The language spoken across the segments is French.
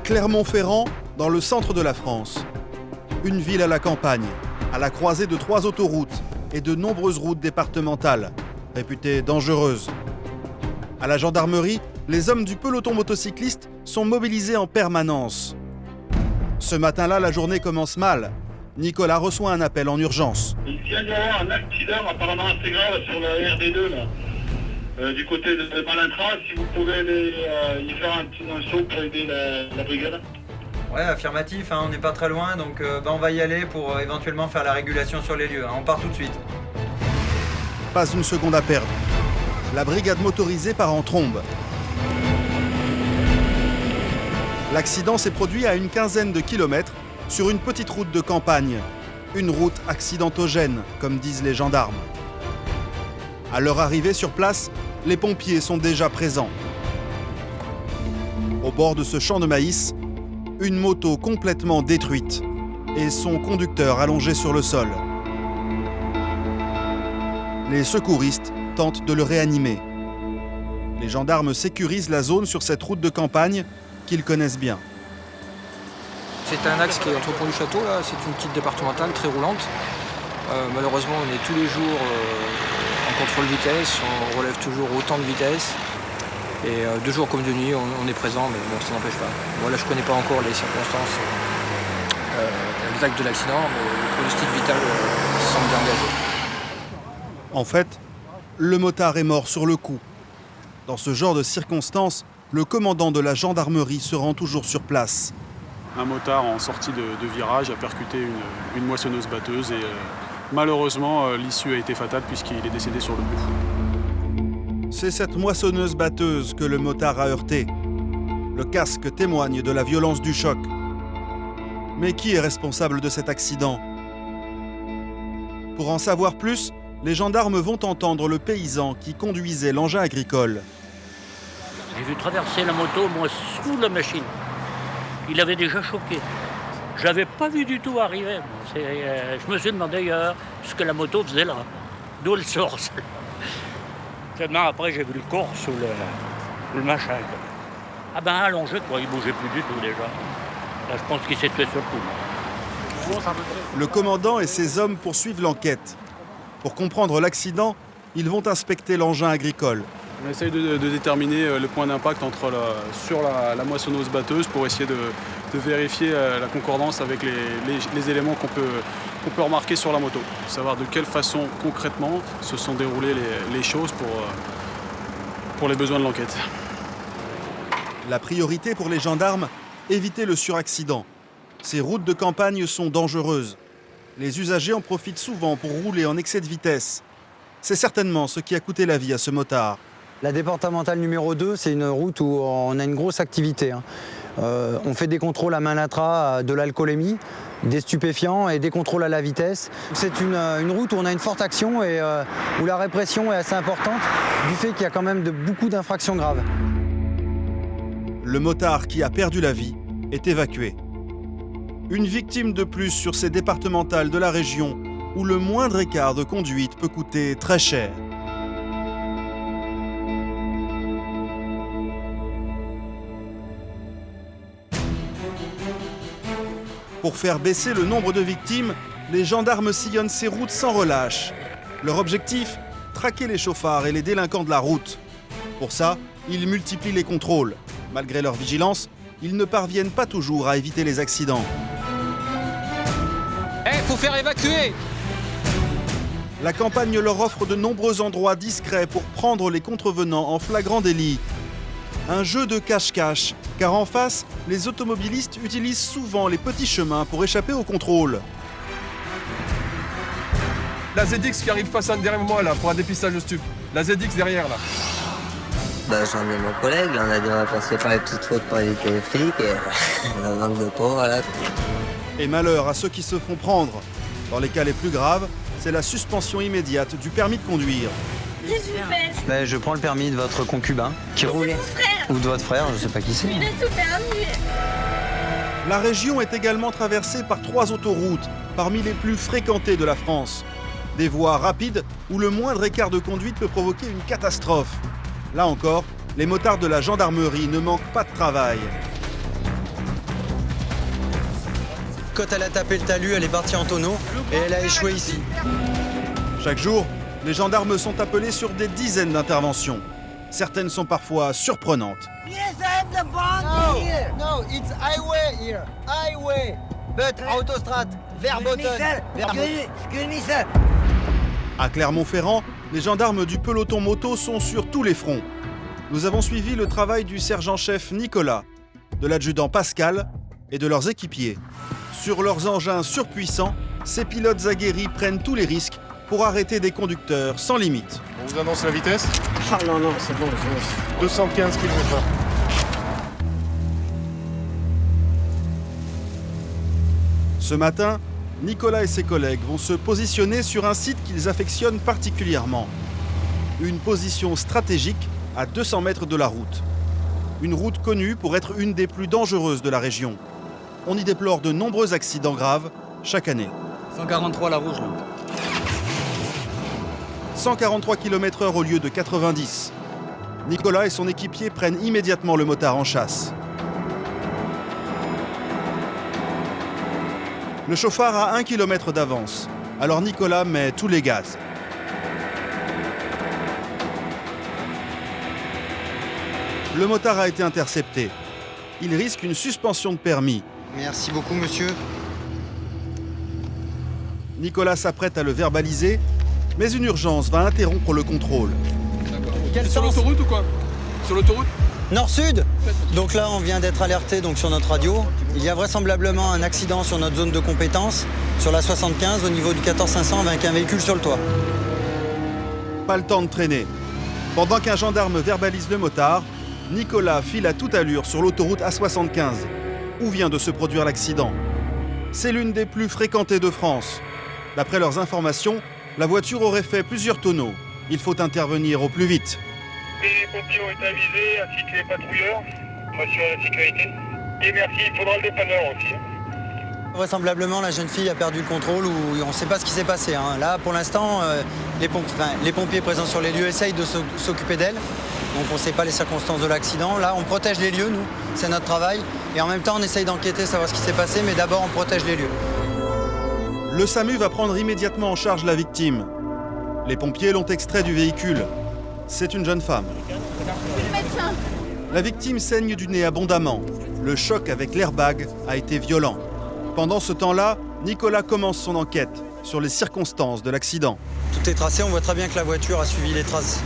Clermont-Ferrand, dans le centre de la France. Une ville à la campagne, à la croisée de 3 autoroutes et de nombreuses routes départementales, réputées dangereuses. À la gendarmerie, les hommes du peloton motocycliste sont mobilisés en permanence. Ce matin-là, la journée commence mal. Nicolas reçoit un appel en urgence. Il vient d'y avoir un accident apparemment assez grave sur la RD2 là. Du côté de Malintra, si vous pouvez y faire un petit saut pour aider la brigade. Ouais, affirmatif, on n'est pas très loin, donc on va y aller pour éventuellement faire la régulation sur les lieux. On part tout de suite. Pas une seconde à perdre. La brigade motorisée part en trombe. L'accident s'est produit à une quinzaine de kilomètres sur une petite route de campagne. Une route accidentogène, comme disent les gendarmes. À leur arrivée sur place, les pompiers sont déjà présents. Au bord de ce champ de maïs, une moto complètement détruite et son conducteur allongé sur le sol. Les secouristes tentent de le réanimer. Les gendarmes sécurisent la zone sur cette route de campagne qu'ils connaissent bien. C'est un axe qui est entre Pont du Château, là. C'est une petite départementale très roulante. Malheureusement, on est tous les jours en contrôle vitesse, on relève toujours autant de vitesse. Et de jour comme de nuit, on est présent, mais bon, ça n'empêche pas. Bon, là, je ne connais pas encore les circonstances exactes de l'accident, mais le pronostic vital semble bien engagé. En fait, le motard est mort sur le coup. Dans ce genre de circonstances, le commandant de la gendarmerie se rend toujours sur place. Un motard en sortie de virage a percuté une moissonneuse-batteuse et malheureusement, l'issue a été fatale puisqu'il est décédé sur le coup. C'est cette moissonneuse-batteuse que le motard a heurté. Le casque témoigne de la violence du choc. Mais qui est responsable de cet accident? Pour en savoir plus, les gendarmes vont entendre le paysan qui conduisait l'engin agricole. J'ai vu traverser la moto, moi, sous la machine. Il avait déjà choqué. Je l'avais pas vu du tout arriver. Je me suis demandé ce que la moto faisait là. D'où elle sort. Seulement après, j'ai vu le corps sous le machin. Ah ben allongé, quoi. Il bougeait plus du tout déjà. Là, je pense qu'il s'est tué sur le coup. Le commandant et ses hommes poursuivent l'enquête. Pour comprendre l'accident, ils vont inspecter l'engin agricole. On essaye de déterminer le point d'impact sur la moissonneuse-batteuse pour essayer de vérifier la concordance avec les éléments qu'on peut remarquer sur la moto. Savoir de quelle façon concrètement se sont déroulées les choses pour les besoins de l'enquête. La priorité pour les gendarmes, éviter le suraccident. Ces routes de campagne sont dangereuses. Les usagers en profitent souvent pour rouler en excès de vitesse. C'est certainement ce qui a coûté la vie à ce motard. La départementale numéro 2, c'est une route où on a une grosse activité. On fait des contrôles à Malintra de l'alcoolémie, des stupéfiants et des contrôles à la vitesse. C'est une route où on a une forte action et où la répression est assez importante du fait qu'il y a quand même beaucoup d'infractions graves. Le motard qui a perdu la vie est évacué. Une victime de plus sur ces départementales de la région où le moindre écart de conduite peut coûter très cher. Pour faire baisser le nombre de victimes, les gendarmes sillonnent ces routes sans relâche. Leur objectif, traquer les chauffards et les délinquants de la route. Pour ça, ils multiplient les contrôles. Malgré leur vigilance, ils ne parviennent pas toujours à éviter les accidents. Faut faire évacuer! La campagne leur offre de nombreux endroits discrets pour prendre les contrevenants en flagrant délit. Un jeu de cache-cache, car en face, les automobilistes utilisent souvent les petits chemins pour échapper au contrôle. La ZX qui arrive face à derrière moi là pour un dépistage de stup. La ZX derrière là. J'en ai mon collègue, on a dit on va passer par les petites routes pour éviter les flics et on manque de peau, voilà. Et malheur à ceux qui se font prendre. Dans les cas les plus graves, c'est la suspension immédiate du permis de conduire. Je prends le permis de votre concubin qui roulait. Ou de votre frère, je ne sais pas qui c'est. Il a tout permis. La région est également traversée par 3 autoroutes, parmi les plus fréquentées de la France. Des voies rapides où le moindre écart de conduite peut provoquer une catastrophe. Là encore, les motards de la gendarmerie ne manquent pas de travail. Quand elle a tapé le talus, elle est partie en tonneau et elle a échoué ici. Chaque jour, les gendarmes sont appelés sur des dizaines d'interventions. Certaines sont parfois surprenantes. Yes, I have the bond here. No, it's highway here. Highway. But autostrade. Verboten. Excuse me, sir. À Clermont-Ferrand, les gendarmes du peloton moto sont sur tous les fronts. Nous avons suivi le travail du sergent-chef Nicolas, de l'adjudant Pascal et de leurs équipiers. Sur leurs engins surpuissants, ces pilotes aguerris prennent tous les risques pour arrêter des conducteurs sans limite. On vous annonce la vitesse? Ah non, c'est bon. 215 km/h. Ce matin, Nicolas et ses collègues vont se positionner sur un site qu'ils affectionnent particulièrement. Une position stratégique à 200 mètres de la route. Une route connue pour être une des plus dangereuses de la région. On y déplore de nombreux accidents graves chaque année. 143 la rouge, là. 143 km/h au lieu de 90. Nicolas et son équipier prennent immédiatement le motard en chasse. Le chauffard a 1 km d'avance, alors Nicolas met tous les gaz. Le motard a été intercepté. Il risque une suspension de permis. Merci beaucoup, monsieur. Nicolas s'apprête à le verbaliser, mais une urgence va interrompre le contrôle. Quel Sur sens? l'autoroute ou quoi? Sur l'autoroute? Nord-sud. Donc là, on vient d'être alerté sur notre radio. Il y a vraisemblablement un accident sur notre zone de compétence, sur la 75, au niveau du 14500, avec un véhicule sur le toit. Pas le temps de traîner. Pendant qu'un gendarme verbalise le motard, Nicolas file à toute allure sur l'autoroute A75, où vient de se produire l'accident. C'est l'une des plus fréquentées de France. D'après leurs informations, la voiture aurait fait plusieurs tonneaux. Il faut intervenir au plus vite. Les pompiers ont été avisés, ainsi que les patrouilleurs, pour assurer la sécurité. Et merci, il faudra le dépanneur aussi. Vraisemblablement, la jeune fille a perdu le contrôle ou on ne sait pas ce qui s'est passé. Là, pour l'instant, les pompiers présents sur les lieux essayent de s'occuper d'elle. Donc on ne sait pas les circonstances de l'accident. Là, on protège les lieux, nous. C'est notre travail. Et en même temps, on essaye d'enquêter, savoir ce qui s'est passé. Mais d'abord, on protège les lieux. Le SAMU va prendre immédiatement en charge la victime. Les pompiers l'ont extrait du véhicule. C'est une jeune femme. La victime saigne du nez abondamment. Le choc avec l'airbag a été violent. Pendant ce temps-là, Nicolas commence son enquête sur les circonstances de l'accident. Tout est tracé, on voit très bien que la voiture a suivi les traces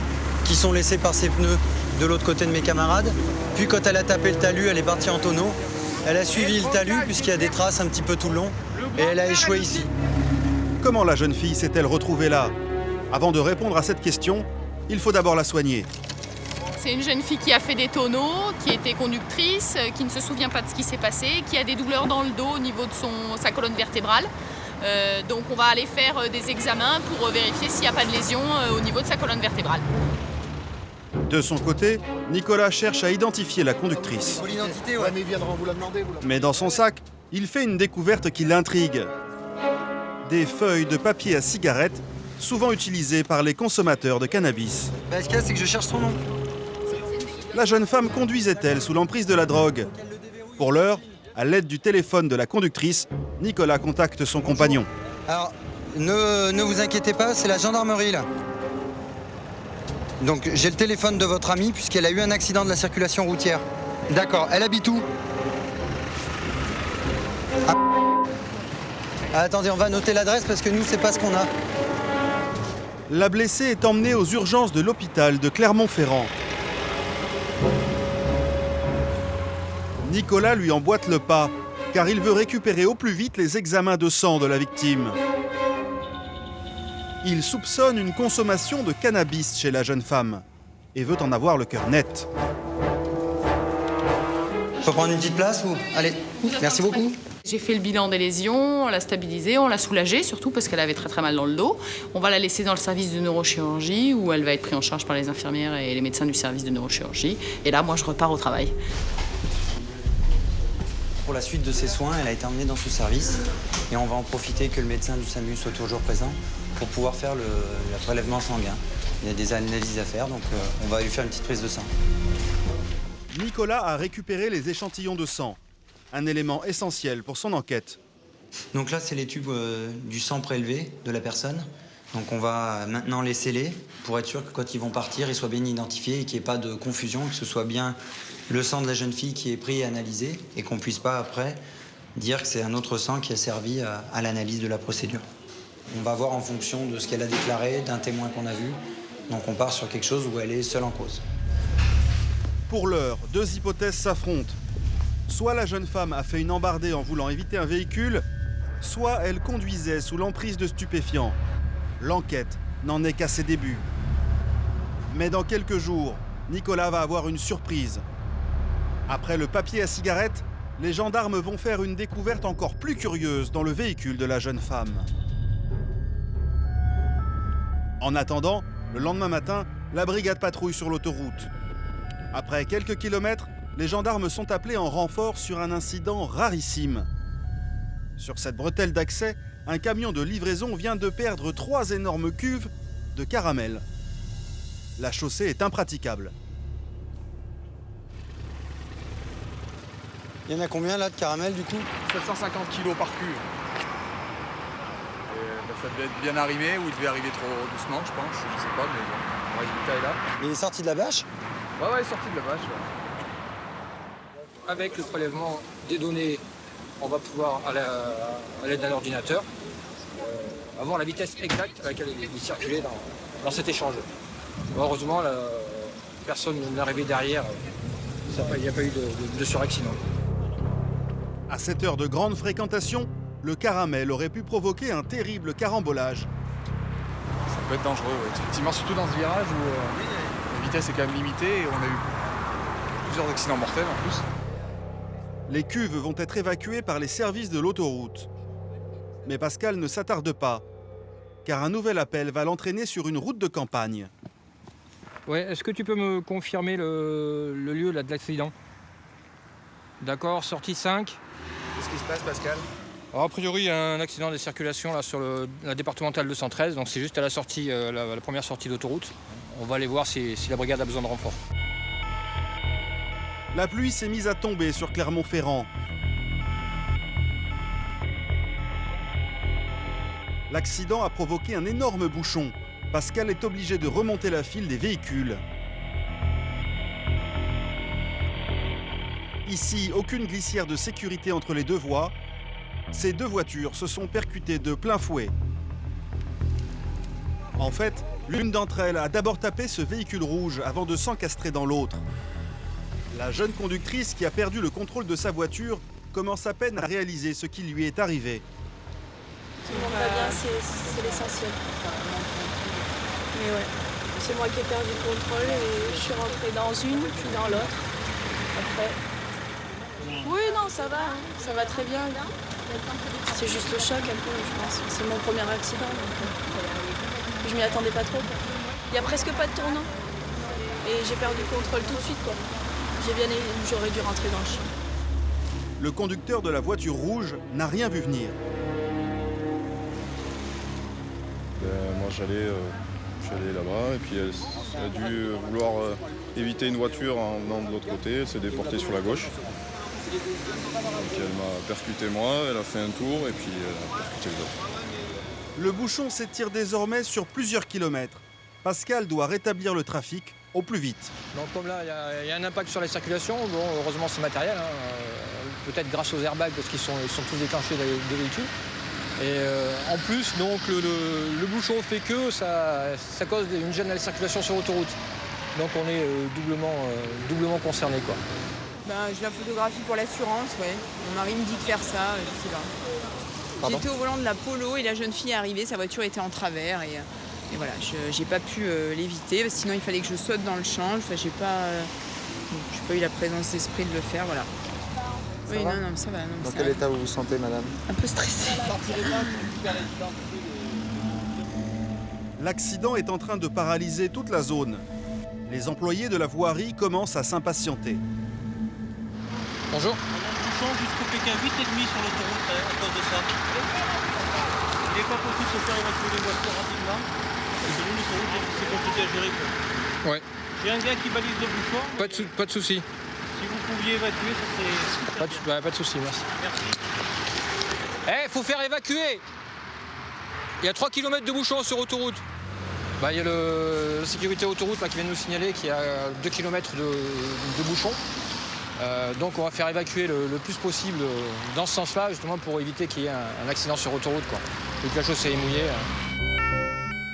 qui sont laissées par ses pneus de l'autre côté de mes camarades. Puis quand elle a tapé le talus, elle est partie en tonneau. Elle a suivi le talus puisqu'il y a des traces un petit peu tout le long et elle a échoué ici. Comment la jeune fille s'est-elle retrouvée là? Avant de répondre à cette question, il faut d'abord la soigner. C'est une jeune fille qui a fait des tonneaux, qui était conductrice, qui ne se souvient pas de ce qui s'est passé, qui a des douleurs dans le dos au niveau de sa colonne vertébrale. Donc on va aller faire des examens pour vérifier s'il n'y a pas de lésion au niveau de sa colonne vertébrale. De son côté, Nicolas cherche à identifier la conductrice. Mais dans son sac, il fait une découverte qui l'intrigue. Des feuilles de papier à cigarette, souvent utilisées par les consommateurs de cannabis. Ce qu'il y a, c'est que je cherche son nom. La jeune femme conduisait-elle sous l'emprise de la drogue? Pour l'heure, à l'aide du téléphone de la conductrice, Nicolas contacte son compagnon. Alors, ne vous inquiétez pas, c'est la gendarmerie là. Donc j'ai le téléphone de votre amie puisqu'elle a eu un accident de la circulation routière. D'accord, elle habite où? Attendez, on va noter l'adresse parce que nous, c'est pas ce qu'on a. La blessée est emmenée aux urgences de l'hôpital de Clermont-Ferrand. Nicolas lui emboîte le pas, car il veut récupérer au plus vite les examens de sang de la victime. Il soupçonne une consommation de cannabis chez la jeune femme et veut en avoir le cœur net. Je peux prendre une petite place ou... Allez, merci beaucoup. J'ai fait le bilan des lésions, on l'a stabilisée, on l'a soulagée, surtout parce qu'elle avait très très mal dans le dos. On va la laisser dans le service de neurochirurgie où elle va être prise en charge par les infirmières et les médecins du service de neurochirurgie. Et là, moi, je repars au travail. Pour la suite de ses soins, elle a été emmenée dans ce service et on va en profiter que le médecin du SAMU soit toujours présent pour pouvoir faire le prélèvement sanguin. Il y a des analyses à faire, donc on va lui faire une petite prise de sang. Nicolas a récupéré les échantillons de sang, un élément essentiel pour son enquête. Donc là, c'est les tubes du sang prélevé de la personne. Donc on va maintenant les sceller pour être sûr que quand ils vont partir, ils soient bien identifiés et qu'il n'y ait pas de confusion, que ce soit bien le sang de la jeune fille qui est pris et analysé et qu'on ne puisse pas après dire que c'est un autre sang qui a servi à l'analyse de la procédure. On va voir en fonction de ce qu'elle a déclaré, d'un témoin qu'on a vu. Donc on part sur quelque chose où elle est seule en cause. Pour l'heure, 2 hypothèses s'affrontent. Soit la jeune femme a fait une embardée en voulant éviter un véhicule, soit elle conduisait sous l'emprise de stupéfiants. L'enquête n'en est qu'à ses débuts. Mais dans quelques jours, Nicolas va avoir une surprise. Après le papier à cigarette, les gendarmes vont faire une découverte encore plus curieuse dans le véhicule de la jeune femme. En attendant, le lendemain matin, la brigade patrouille sur l'autoroute. Après quelques kilomètres, les gendarmes sont appelés en renfort sur un incident rarissime. Sur cette bretelle d'accès, un camion de livraison vient de perdre 3 énormes cuves de caramel. La chaussée est impraticable. Il y en a combien là de caramel du coup? 750 kg par cuve. Ça devait être bien arrivé ou il devait arriver trop doucement, je pense. Je sais pas, mais bon, le résultat est là. Il est sorti de la bâche? Ouais, il est sorti de la bâche. Ouais. Avec le prélèvement des données, on va pouvoir, à l'aide d'un ordinateur, avoir la vitesse exacte à laquelle il circulait dans cet échange. Heureusement, personne n'est arrivé derrière. Il n'y a pas eu de suraccident. À cette heure de grande fréquentation, le caramel aurait pu provoquer un terrible carambolage. Ça peut être dangereux, ouais. Effectivement, surtout dans ce virage où la vitesse est quand même limitée et on a eu plusieurs accidents mortels en plus. Les cuves vont être évacuées par les services de l'autoroute. Mais Pascal ne s'attarde pas, car un nouvel appel va l'entraîner sur une route de campagne. Ouais, est-ce que tu peux me confirmer le lieu là, de l'accident? D'accord, sortie 5. Qu'est-ce qui se passe, Pascal? Alors, a priori, il y a un accident de circulation là, sur la départementale 213, donc c'est juste à la sortie, la première sortie d'autoroute. On va aller voir si la brigade a besoin de renfort. La pluie s'est mise à tomber sur Clermont-Ferrand. L'accident a provoqué un énorme bouchon. Pascal est obligé de remonter la file des véhicules. Ici, aucune glissière de sécurité entre les 2 voies. Ces 2 voitures se sont percutées de plein fouet. En fait, l'une d'entre elles a d'abord tapé ce véhicule rouge avant de s'encastrer dans l'autre. La jeune conductrice qui a perdu le contrôle de sa voiture commence à peine à réaliser ce qui lui est arrivé. Tout le monde va bien, c'est l'essentiel. Mais ouais, c'est moi qui ai perdu le contrôle et je suis rentrée dans une, puis dans l'autre. Après. Oui, non, ça va très bien. C'est juste le choc un peu, je pense. C'est mon premier accident, donc je m'y attendais pas trop. Il n'y a presque pas de tournant. Et j'ai perdu le contrôle tout de suite, quoi. J'aurais dû rentrer dans le champ. Le conducteur de la voiture rouge n'a rien vu venir. Moi j'allais là-bas et puis elle a dû vouloir éviter une voiture en venant de l'autre côté, elle s'est déportée sur la gauche. Donc elle m'a percuté moi, elle a fait un tour et puis elle a percuté les autres. Le bouchon s'étire désormais sur plusieurs kilomètres. Pascal doit rétablir le trafic au plus vite. Donc comme là, il y a un impact sur la circulation, bon, heureusement c'est matériel, peut-être grâce aux airbags parce qu'ils sont tous déclenchés des véhicules. Et en plus, donc, le bouchon fait que ça cause une gêne à la circulation sur l'autoroute. Donc on est doublement concerné, quoi. Je la photographie pour l'assurance, ouais. Mon mari me dit de faire ça, je sais pas. J'étais au volant de la Polo et la jeune fille est arrivée, sa voiture était en travers et voilà, j'ai pas pu l'éviter, sinon il fallait que je saute dans le champ. Enfin, j'ai pas eu la présence d'esprit de le faire, voilà. Oui, non, ça va. Dans quel état vous vous sentez, madame? Un peu stressée. L'accident est en train de paralyser toute la zone. Les employés de la voirie commencent à s'impatienter. Bonjour. Bouchon jusqu'au PK 8,5 sur l'autoroute à cause de ça. Il n'est pas possible de faire évacuer les voitures rapidement. Parce que nous, l'autoroute, c'est compliqué à gérer. Ouais. J'ai un gars qui balise le bouchon. Pas de souci. Si vous pouviez évacuer, ça serait... Pas de souci, merci. Merci. faut faire évacuer. Il y a 3 km de bouchons sur autoroute. Il y a la sécurité autoroute là, qui vient de nous signaler qu'il y a 2 km de bouchons. Donc on va faire évacuer le plus possible dans ce sens-là, justement pour éviter qu'il y ait un accident sur autoroute, quoi. Et que la chaussée est mouillée.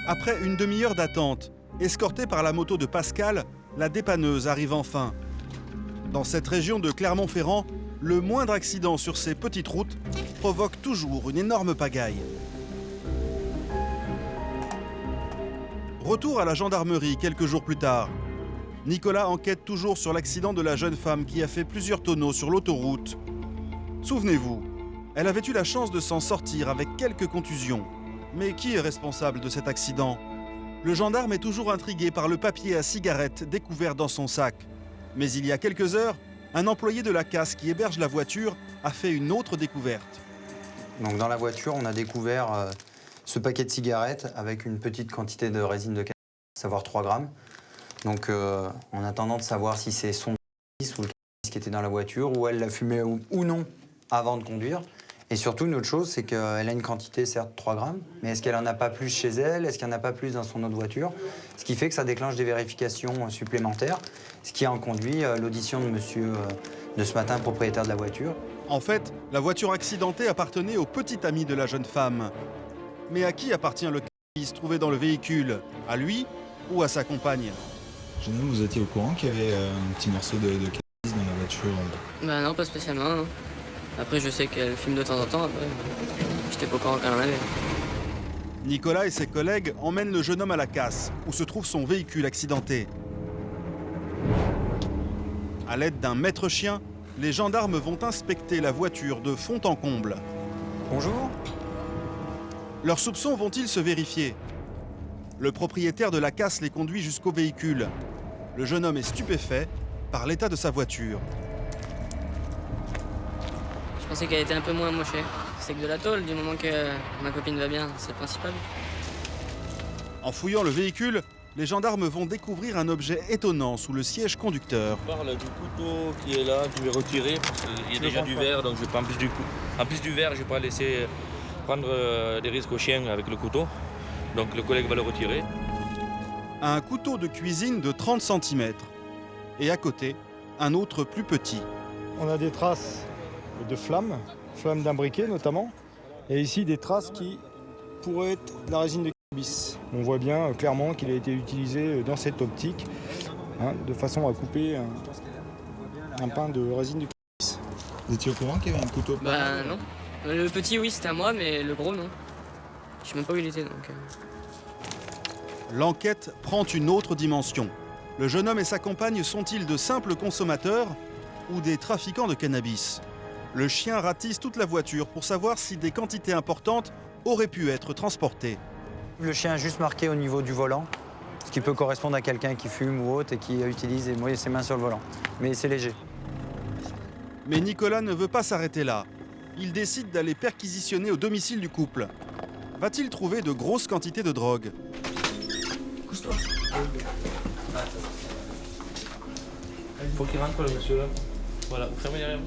Après une demi-heure d'attente, escortée par la moto de Pascal, la dépanneuse arrive enfin. Dans cette région de Clermont-Ferrand, le moindre accident sur ces petites routes provoque toujours une énorme pagaille. Retour à la gendarmerie quelques jours plus tard. Nicolas enquête toujours sur l'accident de la jeune femme qui a fait plusieurs tonneaux sur l'autoroute. Souvenez-vous, elle avait eu la chance de s'en sortir avec quelques contusions. Mais qui est responsable de cet accident? Le gendarme est toujours intrigué par le papier à cigarette découvert dans son sac. Mais il y a quelques heures, un employé de la casse qui héberge la voiture a fait une autre découverte. Donc dans la voiture, on a découvert ce paquet de cigarettes avec une petite quantité de résine de cannabis, à savoir 3 grammes. Donc en attendant de savoir si c'est son cannabis ou le cannabis qui était dans la voiture, ou elle l'a fumé ou non avant de conduire. Et surtout, une autre chose, c'est qu'elle a une quantité, certes, 3 grammes, mais est-ce qu'elle n'en a pas plus chez elle? Est-ce qu'il n'y en a pas plus dans son autre voiture? Ce qui fait que ça déclenche des vérifications supplémentaires, ce qui a en conduit l'audition de monsieur, de ce matin, propriétaire de la voiture. En fait, la voiture accidentée appartenait au petit ami de la jeune femme. Mais à qui appartient le cannabis trouvé dans le véhicule? À lui ou à sa compagne? Jeune homme, vous étiez au courant qu'il y avait un petit morceau de cannabis dans la voiture? Bah non, pas spécialement. Non. Après, je sais qu'elle fume de temps en temps. Après, j'étais pas au courant qu'elle en avait. Nicolas et ses collègues emmènent le jeune homme à la casse, où se trouve son véhicule accidenté. À l'aide d'un maître-chien, les gendarmes vont inspecter la voiture de fond en comble. Bonjour. Leurs soupçons vont-ils se vérifier? Le propriétaire de la casse les conduit jusqu'au véhicule. Le jeune homme est stupéfait par l'état de sa voiture. Je pensais qu'elle était un peu moins mochée. C'est que de la tôle, du moment que ma copine va bien, c'est le principal. En fouillant le véhicule, les gendarmes vont découvrir un objet étonnant sous le siège conducteur. Je parle du couteau qui est là, je vais retirer parce qu'il y a déjà du verre, donc je vais pas en plus du coup. En plus du verre, je vais pas laisser prendre des risques au chien avec le couteau. Donc le collègue va le retirer. Un couteau de cuisine de 30 cm. Et à côté, un autre plus petit. On a des traces de flammes d'un briquet notamment. Et ici des traces qui pourraient être de la résine de cannabis. On voit bien clairement qu'il a été utilisé dans cette optique, de façon à couper un pain de résine de cannabis. Vous étiez au courant qu'il y avait un couteau? Bah non. Le petit oui c'était à moi, mais le gros non. Je sais même pas où il était donc. L'enquête prend une autre dimension. Le jeune homme et sa compagne sont-ils de simples consommateurs ou des trafiquants de cannabis? Le chien ratisse toute la voiture pour savoir si des quantités importantes auraient pu être transportées. Le chien a juste marqué au niveau du volant, ce qui peut correspondre à quelqu'un qui fume ou autre et qui utilise ses mains sur le volant. Mais c'est léger. Mais Nicolas ne veut pas s'arrêter là. Il décide d'aller perquisitionner au domicile du couple. Va-t-il trouver de grosses quantités de drogue? Couche-toi. Il faut qu'il rentre le monsieur là. Voilà, vous fermez derrière.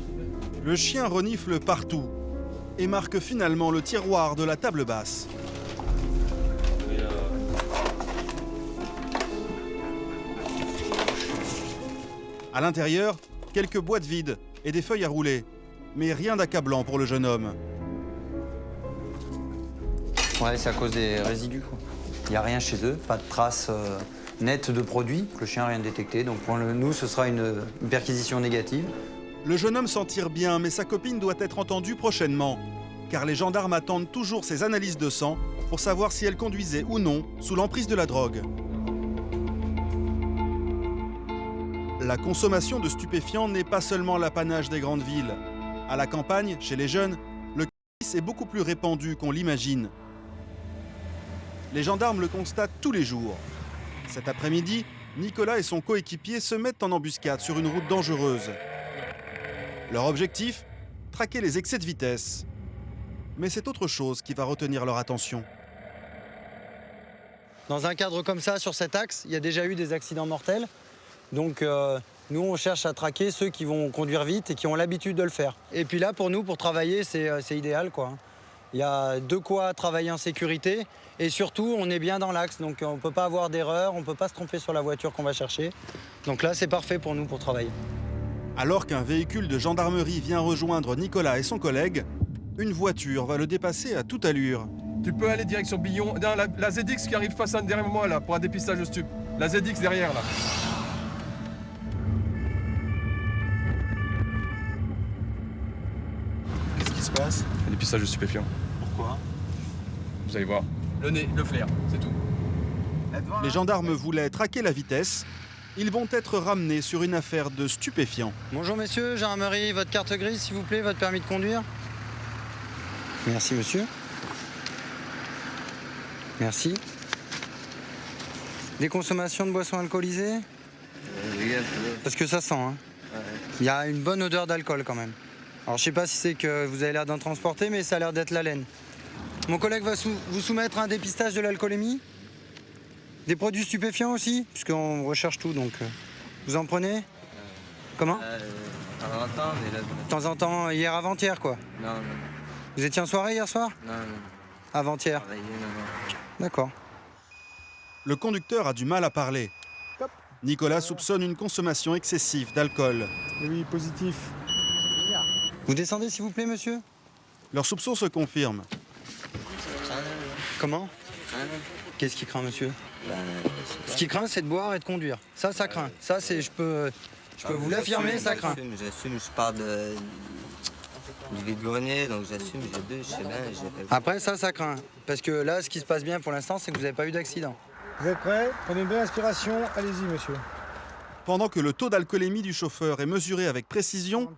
Le chien renifle partout et marque finalement le tiroir de la table basse. À l'intérieur, quelques boîtes vides et des feuilles à rouler. Mais rien d'accablant pour le jeune homme. Ouais, c'est à cause des résidus, quoi. Il n'y a rien chez eux, pas de traces nettes de produits. Le chien n'a rien détecté, donc pour nous, ce sera une perquisition négative. Le jeune homme s'en tire bien, mais sa copine doit être entendue prochainement. Car les gendarmes attendent toujours ses analyses de sang pour savoir si elle conduisait ou non sous l'emprise de la drogue. La consommation de stupéfiants n'est pas seulement l'apanage des grandes villes. À la campagne, chez les jeunes, le cannabis est beaucoup plus répandu qu'on l'imagine. Les gendarmes le constatent tous les jours. Cet après-midi, Nicolas et son coéquipier se mettent en embuscade sur une route dangereuse. Leur objectif, traquer les excès de vitesse. Mais c'est autre chose qui va retenir leur attention. Dans un cadre comme ça, sur cet axe, il y a déjà eu des accidents mortels. Donc nous, on cherche à traquer ceux qui vont conduire vite et qui ont l'habitude de le faire. Et puis là, pour nous, pour travailler, c'est idéal, quoi. Il y a de quoi travailler en sécurité et surtout on est bien dans l'axe, donc on ne peut pas avoir d'erreur, on ne peut pas se tromper sur la voiture qu'on va chercher. Donc là c'est parfait pour nous pour travailler. Alors qu'un véhicule de gendarmerie vient rejoindre Nicolas et son collègue, une voiture va le dépasser à toute allure. Tu peux aller direction Billon. Non, la ZX qui arrive face à derrière moi là pour un dépistage de stup. La ZX derrière là. Qu'est-ce qui se passe? Un dépistage de stupéfiants. Pourquoi? Vous allez voir. Le nez, le flair, c'est tout. Les gendarmes voulaient traquer la vitesse. Ils vont être ramenés sur une affaire de stupéfiants. Bonjour messieurs, gendarmerie, votre carte grise s'il vous plaît, votre permis de conduire. Merci monsieur. Merci. Des consommations de boissons alcoolisées? Oui, un peu. Parce que ça sent, hein. Ouais. Il y a une bonne odeur d'alcool quand même. Alors je sais pas si c'est que vous avez l'air d'en transporter, mais ça a l'air d'être la laine. Mon collègue va vous soumettre à un dépistage de l'alcoolémie. Des produits stupéfiants aussi, puisqu'on recherche tout, donc vous en prenez? Comment? De temps en temps, mais là... De temps en temps, hier avant-hier quoi? Non. Vous étiez en soirée hier soir? Non. Avant-hier? D'accord. Le conducteur a du mal à parler. Nicolas soupçonne une consommation excessive d'alcool. Oui, positif. Vous descendez s'il vous plaît monsieur? Leurs soupçons se confirment. Comment? Qu'est-ce qui craint monsieur? Ce qui craint c'est de boire et de conduire. Ça craint. Ça c'est, je peux vous l'affirmer, ça craint. J'assume, je pars du vide-grenier, donc j'assume, j'ai bu, je sais bien. Après ça craint. Parce que là, ce qui se passe bien pour l'instant, c'est que vous n'avez pas eu d'accident. Vous êtes prêts? Prenez une bonne inspiration, allez-y monsieur. Pendant que le taux d'alcoolémie du chauffeur est mesuré avec précision,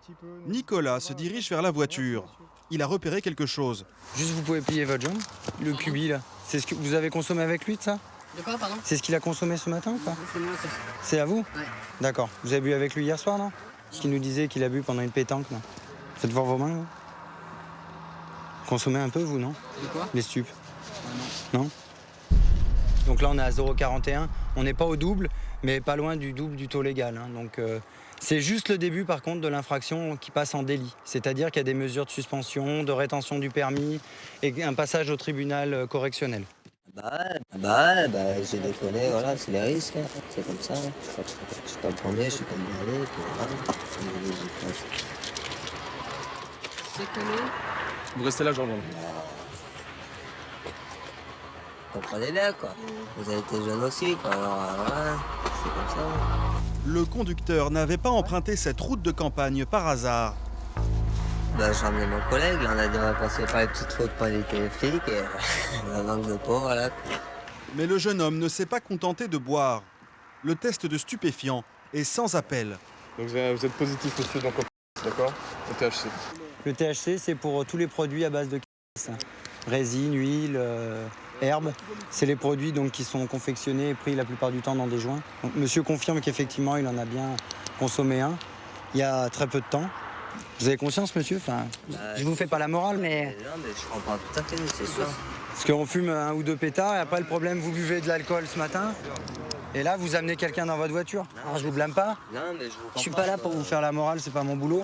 Nicolas se dirige vers la voiture. Il a repéré quelque chose. Juste, vous pouvez plier votre jambe. Le cubi, là. C'est ce que vous avez consommé avec lui, de ça? De quoi, pardon? C'est ce qu'il a consommé ce matin ou pas? C'est moi, ça. C'est à vous? Ouais. D'accord. Vous avez bu avec lui hier soir, non? Ce qu'il nous disait qu'il a bu pendant une pétanque, non? Faites voir vos mains, vous. Consommez un peu, vous, non? De quoi? Les stupes. Non? Donc là, on est à 0,41. On n'est pas au double, mais pas loin du double du taux légal. Hein. Donc c'est juste le début, par contre, de l'infraction qui passe en délit. C'est-à-dire qu'il y a des mesures de suspension, de rétention du permis et un passage au tribunal correctionnel. J'ai déconné, voilà, c'est les risques. Hein. C'est comme ça. Hein. Je suis pas le premier, je suis pas le dernier. C'est connu. Vous restez là, gendarme. Vous comprenez bien, quoi. Vous avez été jeune aussi, quoi. Alors, voilà, c'est comme ça. Le conducteur n'avait pas emprunté cette route de campagne par hasard. J'ai ramené mon collègue, là, on a dit on va passer par les petites routes pour éviter les flics et la manque de peau, voilà. Mais le jeune homme ne s'est pas contenté de boire. Le test de stupéfiant est sans appel. Donc vous êtes positif monsieur, donc d'accord? Au THC. Le THC, c'est pour tous les produits à base de cannabis. Résine, huile, herbes. C'est les produits donc, qui sont confectionnés et pris la plupart du temps dans des joints. Donc, monsieur confirme qu'effectivement, il en a bien consommé un il y a très peu de temps. Vous avez conscience, monsieur? Je vous fais pas la morale, mais... Non, mais je comprends tout à fait, c'est sûr. Parce qu'on fume un ou deux pétards, et après, le problème, vous buvez de l'alcool ce matin, et là, vous amenez quelqu'un dans votre voiture. Alors, je vous blâme pas. Non, mais je vous comprends. Je suis pas là pour vous faire la morale, c'est pas mon boulot.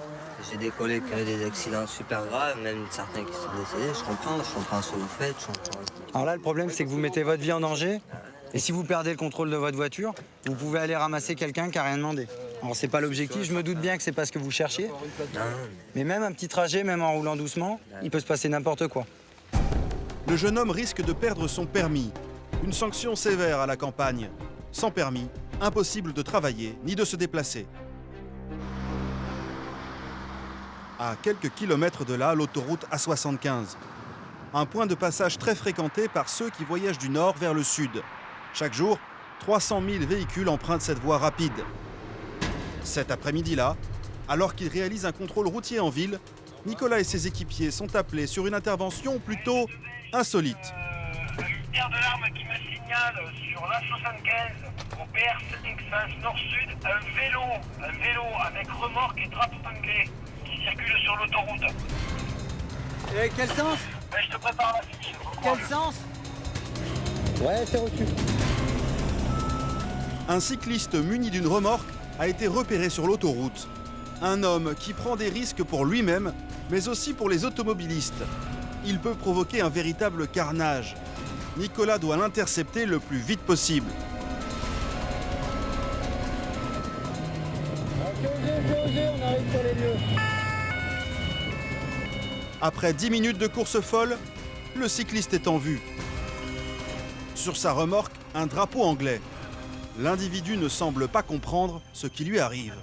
J'ai des collègues qui ont eu des accidents super graves, même certains qui sont décédés. Je comprends ce que vous faites, je comprends. Alors là, le problème, c'est que vous mettez votre vie en danger. Et si vous perdez le contrôle de votre voiture, vous pouvez aller ramasser quelqu'un qui n'a rien demandé. Alors c'est pas l'objectif, je me doute bien que c'est pas ce que vous cherchiez. Mais même un petit trajet, même en roulant doucement, il peut se passer n'importe quoi. Le jeune homme risque de perdre son permis. Une sanction sévère à la campagne. Sans permis, impossible de travailler ni de se déplacer. À quelques kilomètres de là, l'autoroute A75. Un point de passage très fréquenté par ceux qui voyagent du nord vers le sud. Chaque jour, 300 000 véhicules empruntent cette voie rapide. Cet après-midi-là, alors qu'ils réalisent un contrôle routier en ville, Nicolas et ses équipiers sont appelés sur une intervention plutôt insolite. Le ministère de l'Arme qui me signale sur l'A75 au BR7 nord-sud un vélo avec remorque et trappe épinglée qui circule sur l'autoroute. Et quel sens? Je te prépare la fiche. Quel sens? Ouais, c'est reçu. Un cycliste muni d'une remorque a été repéré sur l'autoroute. Un homme qui prend des risques pour lui-même, mais aussi pour les automobilistes. il peut provoquer un véritable carnage. Nicolas doit l'intercepter le plus vite possible. On arrive sur les lieux. Après 10 minutes de course folle, le cycliste est en vue. Sur sa remorque, un drapeau anglais. L'individu ne semble pas comprendre ce qui lui arrive.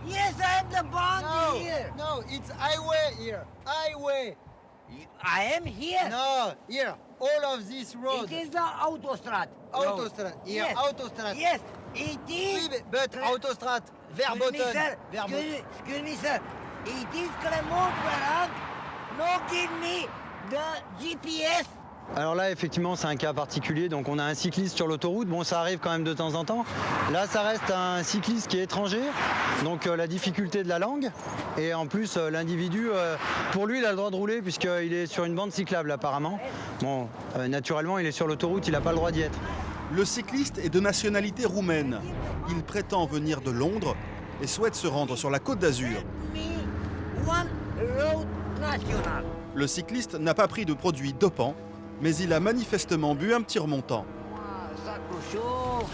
Yes, I am the bond here. No, it's highway here. Highway. I am here. No, here. All of this road. It is the autostrad. Autostrad. Here, Yes. autostrad. Yes, it is. Oui, but autostrad. Verboten. Excuse me, sir. It is Clermont-Ferrand. No give me the GPS. Alors là, effectivement, c'est un cas particulier. Donc on a un cycliste sur l'autoroute. Bon, ça arrive quand même de temps en temps. Là, ça reste un cycliste qui est étranger. Donc la difficulté de la langue. Et en plus, l'individu, pour lui, il a le droit de rouler puisqu'il est sur une bande cyclable apparemment. Bon, naturellement, il est sur l'autoroute, il n'a pas le droit d'y être. Le cycliste est de nationalité roumaine. Il prétend venir de Londres et souhaite se rendre sur la Côte d'Azur. One road national. Le cycliste n'a pas pris de produits dopants, mais il a manifestement bu un petit remontant. Ça chauffe.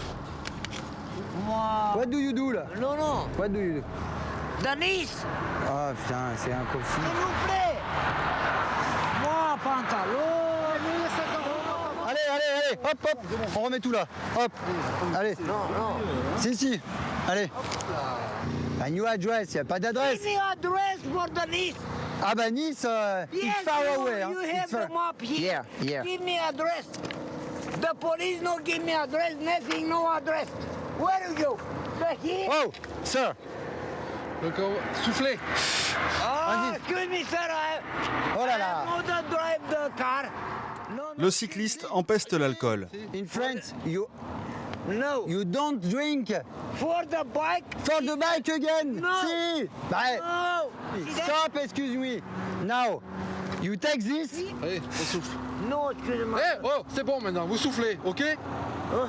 Moi. What do you do là? Non, non. What do you do? Denis, Ah putain, c'est un coffre. s'il vous plaît. Moi, pantalon. Allez, allez, allez, hop, hop, on remet tout là, hop, allez. Non, non. Si, allez. A new address, il n'y a pas d'adresse. Give me address for the Nice. Ah bah Nice, Yes, it's far away. you It's have far. the map here. Yeah. Give me address. The police no give me address, nothing, no address. Where you go? The here? Oh, sir. Donc, soufflez. Oh, excuse me, sir. Oh là là. I know the drive the car. No, Le cycliste empeste l'alcool. In France, no. you don't drink. For the bike. For the bike again. No. Si. Bah, No. stop, excuse me. Now, you take this. Allez, on souffle. No, excuse-moi. Eh, oh, c'est bon maintenant, vous soufflez, ok?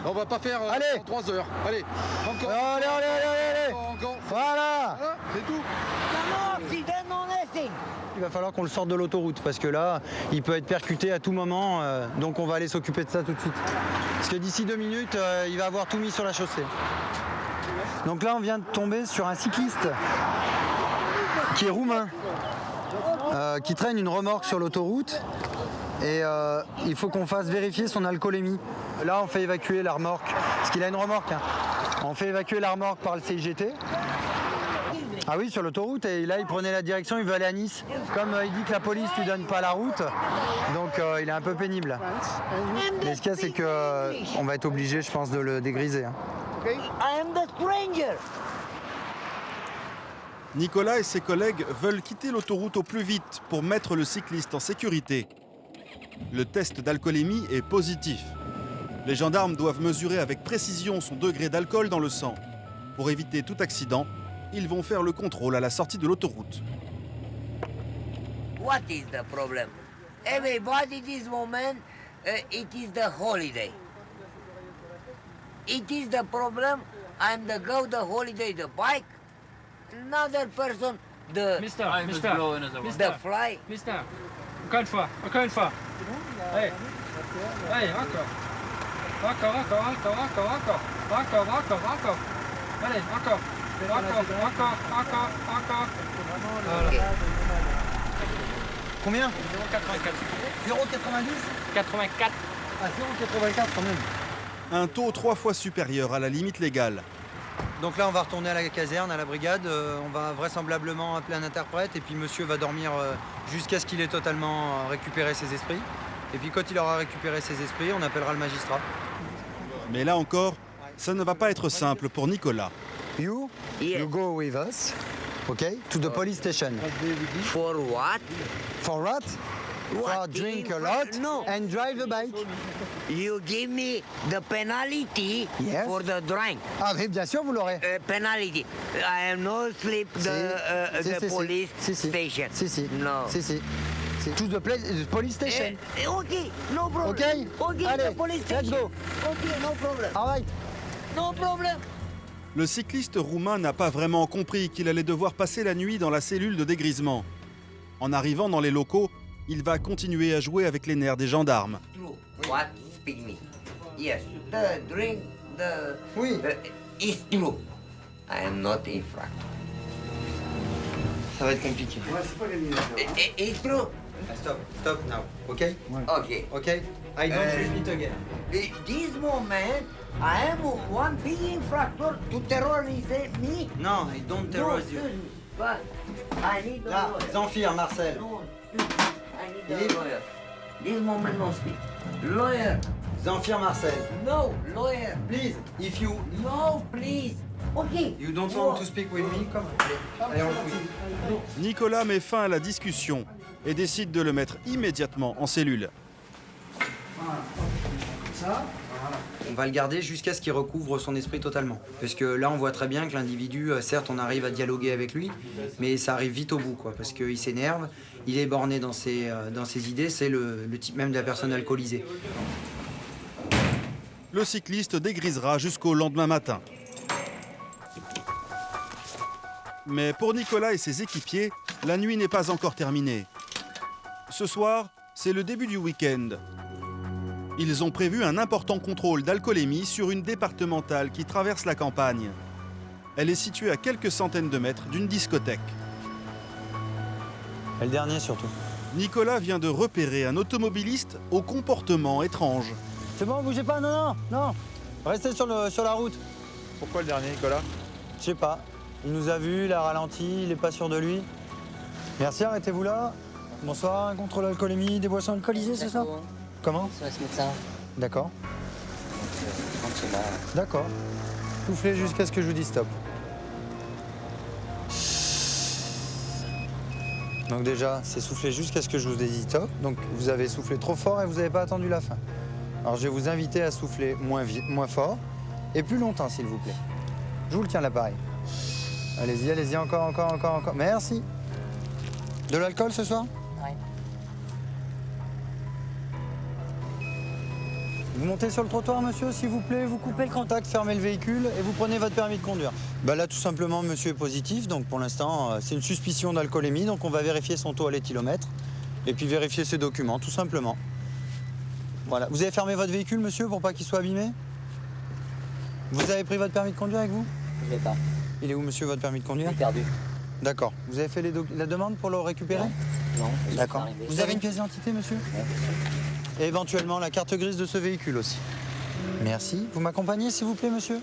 On va pas faire Allez. 3 heures. Allez, encore. Allez. Encore. Voilà. Voilà, c'est tout. No accident, no nothing. Il va falloir qu'on le sorte de l'autoroute parce que là, il peut être percuté à tout moment. Donc on va aller s'occuper de ça tout de suite. Parce que d'ici 2 minutes, il va avoir tout mis sur la chaussée. Donc là, on vient de tomber sur un cycliste qui est roumain, qui traîne une remorque sur l'autoroute. Et il faut qu'on fasse vérifier son alcoolémie. Là, on fait évacuer la remorque, parce qu'il a une remorque. Hein. On fait évacuer la remorque par le CIGT. Ah oui, sur l'autoroute, et là il prenait la direction, il veut aller à Nice. Comme il dit que la police lui donne pas la route, donc il est un peu pénible. Mais ce qu'il y a, c'est qu'on va être obligé, je pense, de le dégriser. Hein. I am the stranger. Nicolas et ses collègues veulent quitter l'autoroute au plus vite pour mettre le cycliste en sécurité. Le test d'alcoolémie est positif. Les gendarmes doivent mesurer avec précision son degré d'alcool dans le sang. Pour éviter tout accident, ils vont faire le contrôle à la sortie de l'autoroute. What is the problem? Everybody this moment, it is the holiday. It is the problem. I'm the go the holiday the bike. Another person the Mister, the fly. Mister, encore une fois. Allez, encore. Allez, encore. Okay. Combien 0,84. 0,90 84. Ah, 0,84 quand même. Un taux 3 fois supérieur à la limite légale. Donc là, on va retourner à la caserne, à la brigade. On va vraisemblablement appeler un interprète et puis monsieur va dormir jusqu'à ce qu'il ait totalement récupéré ses esprits. Et puis quand il aura récupéré ses esprits, on appellera le magistrat. Mais là encore, ça ne va pas être simple pour Nicolas. You go with us, okay, to the police station. For what? For what? For drink a lot No. and drive a bike. You give me the penalty Yes. for the drink. Ah mais bien sûr, vous l'aurez. Penalty. I am no sleep the police station. Si. No. Si. To the police station. Okay, no problem. Okay? Okay, Allez, the police let's station. go. Okay, no problem. All right. No problem. Le cycliste roumain n'a pas vraiment compris qu'il allait devoir passer la nuit dans la cellule de dégrisement. En arrivant dans les locaux, il va continuer à jouer avec les nerfs des gendarmes. What? Speak me. Yes. The drink, it's true. I am not infractor. Ça va être compliqué. It's true. Stop now, ok? Okay. Ok? I don't repeat again. This moment, I am one big infractor to terrorize me. No, I don't terrorize you. But I need a Là, lawyer. Zamfir, Marcel. No, I need a lawyer. This moment no speak. Lawyer. Zamfir, Marcel. No, lawyer. Please, if you... No, please. Okay. You don't want to speak with me, come. Allez, on fouille. Nicolas met fin à la discussion et décide de le mettre immédiatement en cellule. On va le garder jusqu'à ce qu'il recouvre son esprit totalement. Parce que là, on voit très bien que l'individu, certes, on arrive à dialoguer avec lui, mais ça arrive vite au bout, quoi. Parce qu'il s'énerve, il est borné dans ses idées, c'est le type même de la personne alcoolisée. Le cycliste dégrisera jusqu'au lendemain matin. Mais pour Nicolas et ses équipiers, la nuit n'est pas encore terminée. Ce soir, c'est le début du week-end. Ils ont prévu un important contrôle d'alcoolémie sur une départementale qui traverse la campagne. Elle est située à quelques centaines de mètres d'une discothèque. Et le dernier surtout. Nicolas vient de repérer un automobiliste au comportement étrange. C'est bon, bougez pas, non. Restez sur la route. Pourquoi le dernier, Nicolas? Je sais pas. Il nous a vus, il a ralenti, il est pas sûr de lui. Merci, arrêtez-vous là. Bonsoir, un contrôle alcoolémie, des boissons alcoolisées, c'est ça? Comment? Ça va se mettre ça. D'accord. D'accord. Soufflez jusqu'à ce que je vous dise stop. Donc déjà, c'est souffler jusqu'à ce que je vous ai dit stop. Donc vous avez soufflé trop fort et vous n'avez pas attendu la fin. Alors je vais vous inviter à souffler moins vite, moins fort et plus longtemps, s'il vous plaît. Je vous le tiens l'appareil. Allez-y, encore. Merci. De l'alcool ce soir? Oui. Vous montez sur le trottoir, monsieur, s'il vous plaît, vous coupez le contact, fermez le véhicule et vous prenez votre permis de conduire. Là, tout simplement, monsieur est positif, donc pour l'instant, c'est une suspicion d'alcoolémie, donc on va vérifier son taux à l'éthylomètre et puis vérifier ses documents, tout simplement. Voilà. Vous avez fermé votre véhicule, monsieur, pour pas qu'il soit abîmé? Vous avez pris votre permis de conduire avec vous? Je l'ai pas. Il est où, monsieur, votre permis de conduire? Je l'ai perdu. D'accord. Vous avez fait la demande pour le récupérer? Non. D'accord. Vous avez une pièce d'identité, monsieur? Oui. Et éventuellement la carte grise de ce véhicule aussi. Merci. Vous m'accompagnez, s'il vous plaît, monsieur?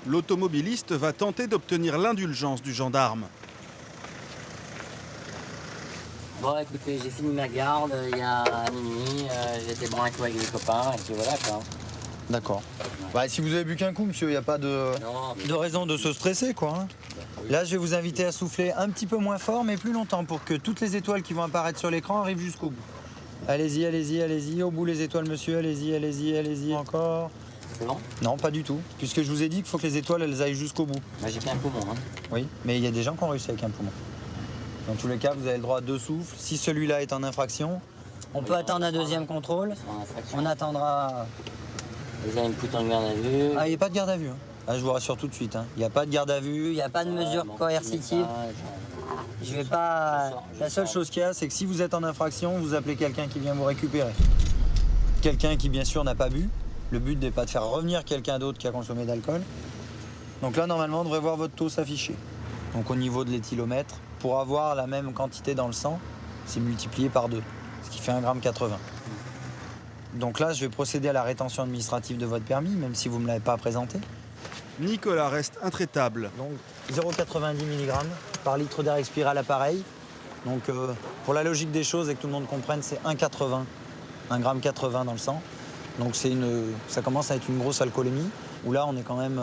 L'automobiliste va tenter d'obtenir l'indulgence du gendarme. Bon, écoutez, j'ai fini ma garde il y a minuit. J'étais branco avec les copains et puis voilà, quoi. D'accord. Si vous avez bu qu'un coup, monsieur, il n'y a pas de raison de se stresser, quoi. Hein. Là, je vais vous inviter à souffler un petit peu moins fort, mais plus longtemps, pour que toutes les étoiles qui vont apparaître sur l'écran arrivent jusqu'au bout. Allez-y, au bout les étoiles, monsieur, allez-y, encore. C'est bon? Non, pas du tout, puisque je vous ai dit qu'il faut que les étoiles, elles aillent jusqu'au bout. J'ai qu'un poumon, hein. Oui, mais il y a des gens qui ont réussi avec un poumon. Dans tous les cas, vous avez le droit à 2 souffles. Si celui-là est en infraction, on peut attendre un deuxième contrôle. On attendra... Vous avez une poutre en garde à vue? Il n'y a pas de garde à vue. Hein. Je vous rassure tout de suite. Il n'y a pas de garde à vue, il n'y a pas de mesure coercitive. Je vais pas... La seule chose qu'il y a, c'est que si vous êtes en infraction, vous appelez quelqu'un qui vient vous récupérer. Quelqu'un qui, bien sûr, n'a pas bu. Le but n'est pas de faire revenir quelqu'un d'autre qui a consommé d'alcool. Donc là, normalement, on devrait voir votre taux s'afficher. Donc au niveau de l'éthylomètre, pour avoir la même quantité dans le sang, c'est multiplié par 2, ce qui fait 1,80 g. Donc là, je vais procéder à la rétention administrative de votre permis, même si vous ne me l'avez pas présenté. Nicolas reste intraitable. Donc 0,90 mg par litre d'air expiré à l'appareil. Donc pour la logique des choses et que tout le monde comprenne, c'est 1,80 g dans le sang. Donc ça commence à être une grosse alcoolémie, où là on est quand même,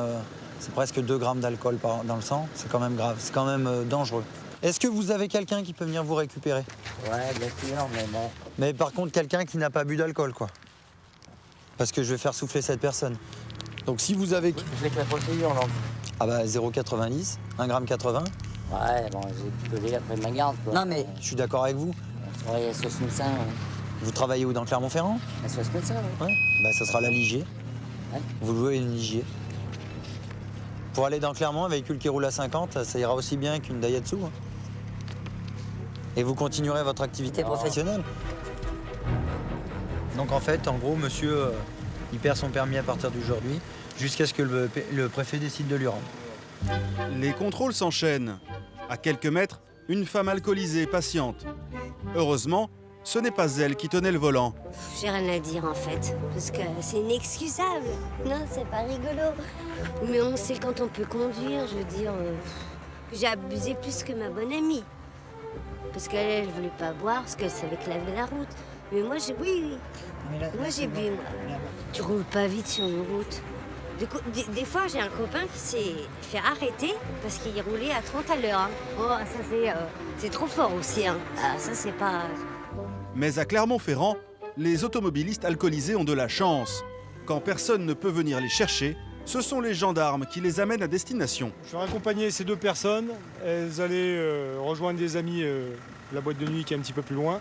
c'est presque 2 grammes d'alcool dans le sang. C'est quand même grave, c'est quand même dangereux. Est-ce que vous avez quelqu'un qui peut venir vous récupérer? Ouais, bien sûr, mais bon. Mais par contre, quelqu'un qui n'a pas bu d'alcool, quoi. Parce que je vais faire souffler cette personne. Donc si vous avez... Je vais que la procédure, donc. 0,90, 1,80 g. Ouais, bon, j'ai picolé après ma garde, quoi. Non, mais je suis d'accord avec vous. On travaille à Sauce-Médecin, ouais. Vous travaillez où, dans Clermont-Ferrand? À Sauce-Médecin, ouais. Ça sera la Ligier. Ouais. Vous louez une Ligier. Pour aller dans Clermont, un véhicule qui roule à 50, ça ira aussi bien qu'une Daihatsu. Hein. et vous continuerez votre activité professionnelle. Donc en fait, en gros, monsieur, il perd son permis à partir d'aujourd'hui, jusqu'à ce que le préfet décide de lui rendre. Les contrôles s'enchaînent. À quelques mètres, une femme alcoolisée patiente. Heureusement, ce n'est pas elle qui tenait le volant. J'ai rien à dire en fait, parce que c'est inexcusable. Non, c'est pas rigolo. Mais on sait quand on peut conduire, je veux dire, j'ai abusé plus que ma bonne amie. Parce qu'elle, elle voulait pas boire, parce qu'elle savait que laver la route. Mais moi, oui. Moi, j'ai bu, moi. Tu roules pas vite sur une route. Des fois, j'ai un copain qui s'est fait arrêter parce qu'il roulait à 30 à l'heure. Hein. Oh, ça, c'est trop fort aussi. Hein. Ah, ça, c'est pas... Mais à Clermont-Ferrand, les automobilistes alcoolisés ont de la chance. Quand personne ne peut venir les chercher, ce sont les gendarmes qui les amènent à destination. Je vais accompagner ces deux personnes. Elles allaient rejoindre des amis la boîte de nuit qui est un petit peu plus loin.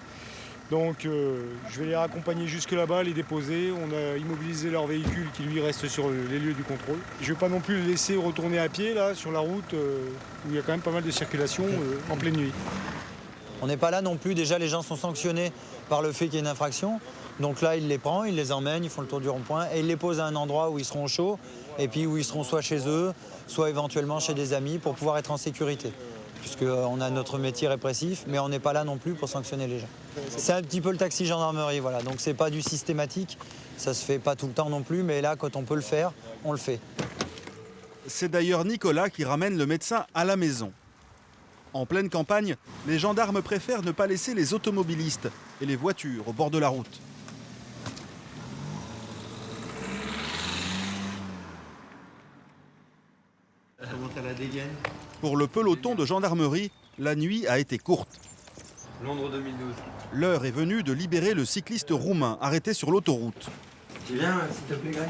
Donc je vais les raccompagner jusque là-bas, les déposer. On a immobilisé leur véhicule qui lui reste sur les lieux du contrôle. Je ne vais pas non plus les laisser retourner à pied là sur la route où il y a quand même pas mal de circulation en pleine nuit. On n'est pas là non plus, déjà les gens sont sanctionnés par le fait qu'il y ait une infraction. Donc là, il les prend, il les emmène, ils font le tour du rond-point et il les pose à un endroit où ils seront chauds et puis où ils seront soit chez eux, soit éventuellement chez des amis pour pouvoir être en sécurité. Puisqu'on a notre métier répressif, mais on n'est pas là non plus pour sanctionner les gens. C'est un petit peu le taxi gendarmerie, voilà. Donc c'est pas du systématique, ça se fait pas tout le temps non plus, mais là, quand on peut le faire, on le fait. C'est d'ailleurs Nicolas qui ramène le médecin à la maison. En pleine campagne, les gendarmes préfèrent ne pas laisser les automobilistes et les voitures au bord de la route. Pour le peloton de gendarmerie, la nuit a été courte. Londres 2012. L'heure est venue de libérer le cycliste roumain arrêté sur l'autoroute. Tu viens, s'il te plaît, Greg